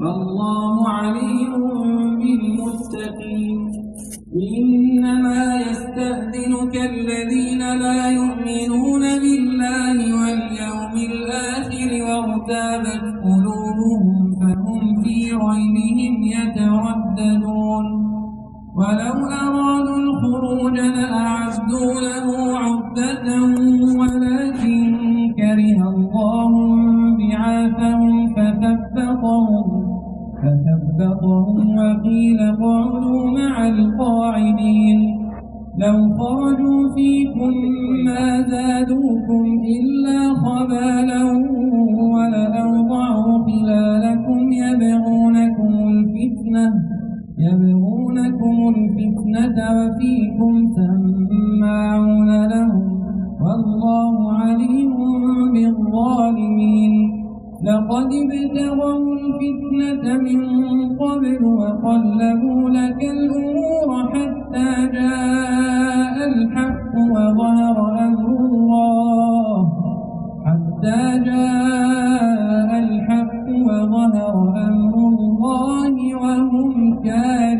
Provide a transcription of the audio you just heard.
والله عليم بالمتقين. إنما يستأذنك الذين لا يؤمنون بالله واليوم الآخر وارتابت قلوبهم فهم في ريبهم يترددون. ولو أرادوا الخروج لأعدوا له عدة ولكن كره الله بعاثهم فثبطهم وقيل اقعدوا مع القاعدين. لو خرجوا فيكم ما زادوكم إلا خبالا ولأوضعوا خلالكم يبغونكم الفتنة وفيكم سماعون لهم والله عليم بالظالمين. لقد ابتغوا الفتنة من قبل وقلبوا لك الأمور حتى جاء الحق وظهر أمر الله وهم كافرون.